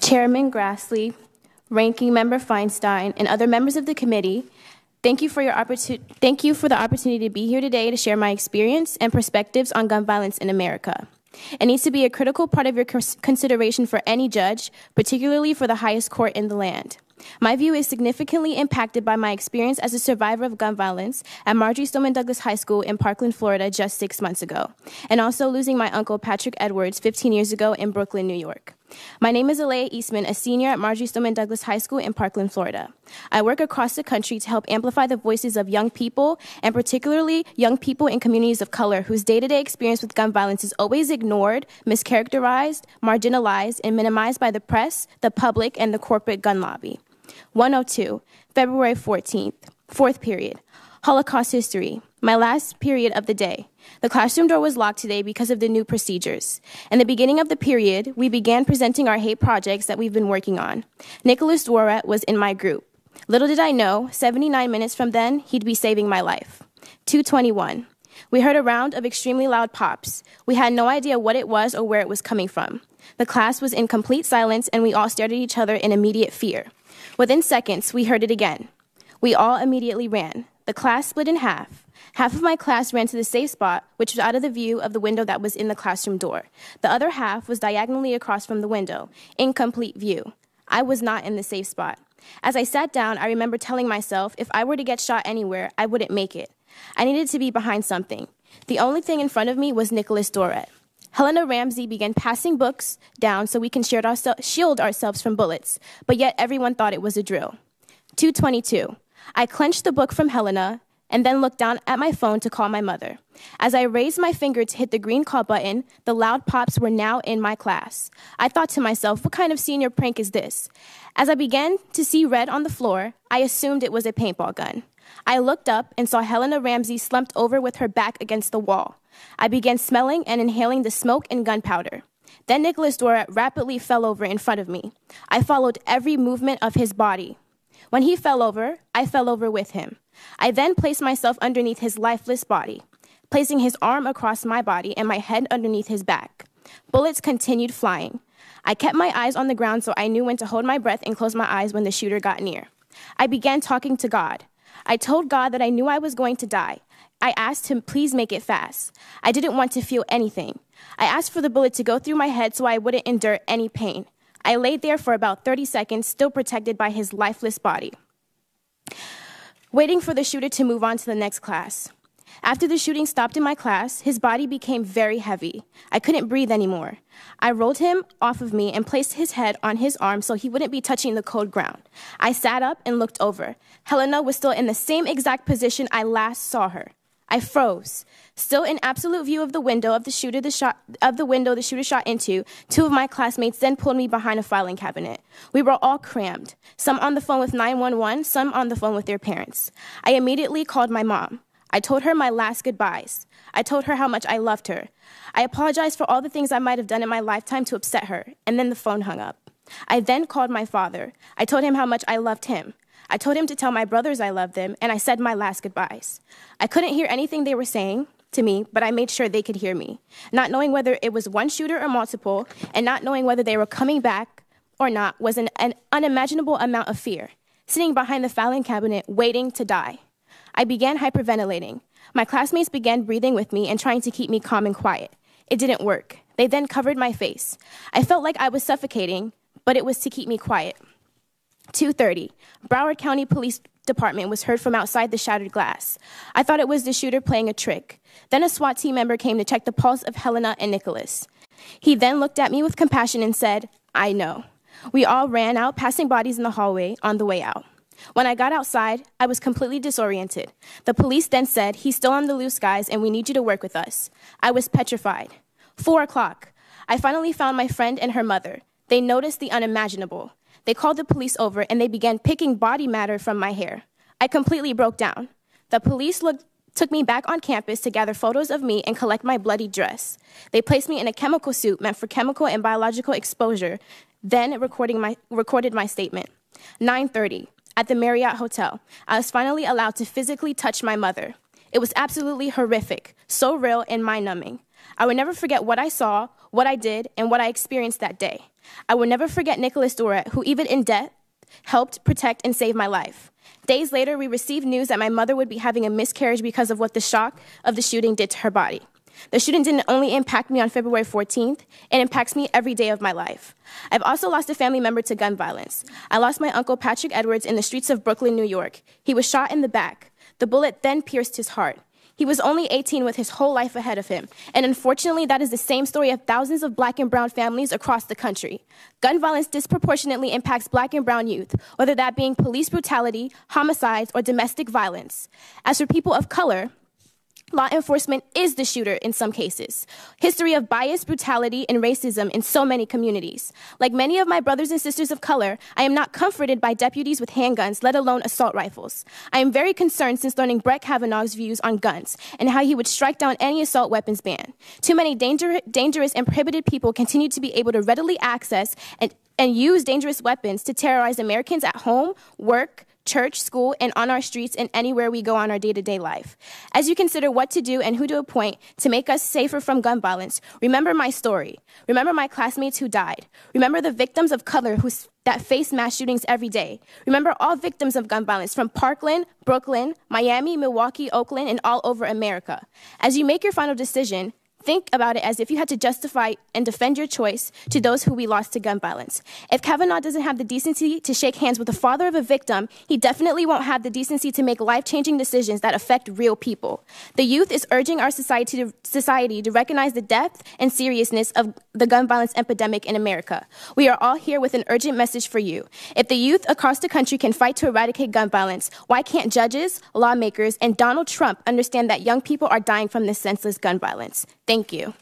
Chairman Grassley, Ranking Member Feinstein, and other members of the committee, thank you for the opportunity to be here today to share my experience and perspectives on gun violence in America. It needs to be a critical part of your consideration for any judge, particularly for the highest court in the land. My view is significantly impacted by my experience as a survivor of gun violence at Marjory Stoneman Douglas High School in Parkland, Florida, just 6 months ago, and also losing my uncle Patrick Edwards 15 years ago in Brooklyn, New York. My name is Aalayah Eastmond, a senior at Marjory Stoneman Douglas High School in Parkland, Florida. I work across the country to help amplify the voices of young people, and particularly young people in communities of color whose day-to-day experience with gun violence is always ignored, mischaracterized, marginalized, and minimized by the press, the public, and the corporate gun lobby. 102, February 14th, fourth period, Holocaust history, my last period of the day. The classroom door was locked today because of the new procedures. In the beginning of the period, we began presenting our hate projects that we've been working on. Nicholas Dworet was in my group. Little did I know, 79 minutes from then, he'd be saving my life. 2:21. We heard a round of extremely loud pops. We had no idea what it was or where it was coming from. The class was in complete silence, and we all stared at each other in immediate fear. Within seconds, we heard it again. We all immediately ran. The class split in half. Half of my class ran to the safe spot, which was out of the view of the window that was in the classroom door. The other half was diagonally across from the window, in complete view. I was not in the safe spot. As I sat down, I remember telling myself if I were to get shot anywhere, I wouldn't make it. I needed to be behind something. The only thing in front of me was Nicholas Dworet. Helena Ramsey began passing books down so we can shield ourselves from bullets, but yet everyone thought it was a drill. 2:22. I clenched the book from Helena and then looked down at my phone to call my mother. As I raised my finger to hit the green call button, the loud pops were now in my class. I thought to myself, what kind of senior prank is this? As I began to see red on the floor, I assumed it was a paintball gun. I looked up and saw Helena Ramsey slumped over with her back against the wall. I began smelling and inhaling the smoke and gunpowder. Then Nicholas Dworet rapidly fell over in front of me. I followed every movement of his body. When he fell over, I fell over with him. I then placed myself underneath his lifeless body, placing his arm across my body and my head underneath his back. Bullets continued flying. I kept my eyes on the ground so I knew when to hold my breath and close my eyes when the shooter got near. I began talking to God. I told God that I knew I was going to die. I asked him, please make it fast. I didn't want to feel anything. I asked for the bullet to go through my head so I wouldn't endure any pain. I laid there for about 30 seconds, still protected by his lifeless body, waiting for the shooter to move on to the next class. After the shooting stopped in my class, his body became very heavy. I couldn't breathe anymore. I rolled him off of me and placed his head on his arm so he wouldn't be touching the cold ground. I sat up and looked over. Helena was still in the same exact position I last saw her. I froze. Still in absolute view of the window the shooter shot into, two of my classmates then pulled me behind a filing cabinet. We were all crammed, some on the phone with 911, some on the phone with their parents. I immediately called my mom. I told her my last goodbyes. I told her how much I loved her. I apologized for all the things I might have done in my lifetime to upset her, and then the phone hung up. I then called my father. I told him how much I loved him. I told him to tell my brothers I loved them, and I said my last goodbyes. I couldn't hear anything they were saying to me, but I made sure they could hear me, not knowing whether it was one shooter or multiple, and not knowing whether they were coming back or not was an unimaginable amount of fear, sitting behind the filing cabinet waiting to die. I began hyperventilating. My classmates began breathing with me and trying to keep me calm and quiet. It didn't work. They then covered my face. I felt like I was suffocating, but it was to keep me quiet. 2:30, Broward County Police Department was heard from outside the shattered glass. I thought it was the shooter playing a trick. Then a SWAT team member came to check the pulse of Helena and Nicholas. He then looked at me with compassion and said, I know. We all ran out, passing bodies in the hallway on the way out. When I got outside, I was completely disoriented. The police then said, he's still on the loose, guys, and we need you to work with us. I was petrified. 4 o'clock. I finally found my friend and her mother. They noticed the unimaginable. They called the police over, and they began picking body matter from my hair. I completely broke down. The police took me back on campus to gather photos of me and collect my bloody dress. They placed me in a chemical suit meant for chemical and biological exposure, then recorded my statement. 9:30, at the Marriott Hotel, I was finally allowed to physically touch my mother. It was absolutely horrific, so real and mind-numbing. I will never forget what I saw, what I did, and what I experienced that day. I will never forget Nicholas Doret, who even in death helped protect and save my life. Days later, we received news that my mother would be having a miscarriage because of what the shock of the shooting did to her body. The shooting didn't only impact me on February 14th, it impacts me every day of my life. I've also lost a family member to gun violence. I lost my uncle Patrick Edwards in the streets of Brooklyn, New York. He was shot in the back. The bullet then pierced his heart. He was only 18 with his whole life ahead of him. And unfortunately, that is the same story of thousands of Black and brown families across the country. Gun violence disproportionately impacts Black and brown youth, whether that being police brutality, homicides, or domestic violence. As for people of color, law enforcement is the shooter in some cases. History of bias, brutality, and racism in so many communities. Like many of my brothers and sisters of color, I am not comforted by deputies with handguns, let alone assault rifles. I am very concerned since learning Brett Kavanaugh's views on guns and how he would strike down any assault weapons ban. Too many dangerous and prohibited people continue to be able to readily access and use dangerous weapons to terrorize Americans at home, work, church, school, and on our streets and anywhere we go on our day-to-day life. As you consider what to do and who to appoint to make us safer from gun violence, remember my story. Remember my classmates who died. Remember the victims of color that face mass shootings every day. Remember all victims of gun violence from Parkland, Brooklyn, Miami, Milwaukee, Oakland, and all over America. As you make your final decision, think about it as if you had to justify and defend your choice to those who we lost to gun violence. If Kavanaugh doesn't have the decency to shake hands with the father of a victim, he definitely won't have the decency to make life-changing decisions that affect real people. The youth is urging our society to recognize the depth and seriousness of the gun violence epidemic in America. We are all here with an urgent message for you. If the youth across the country can fight to eradicate gun violence, why can't judges, lawmakers, and Donald Trump understand that young people are dying from this senseless gun violence? Thank you.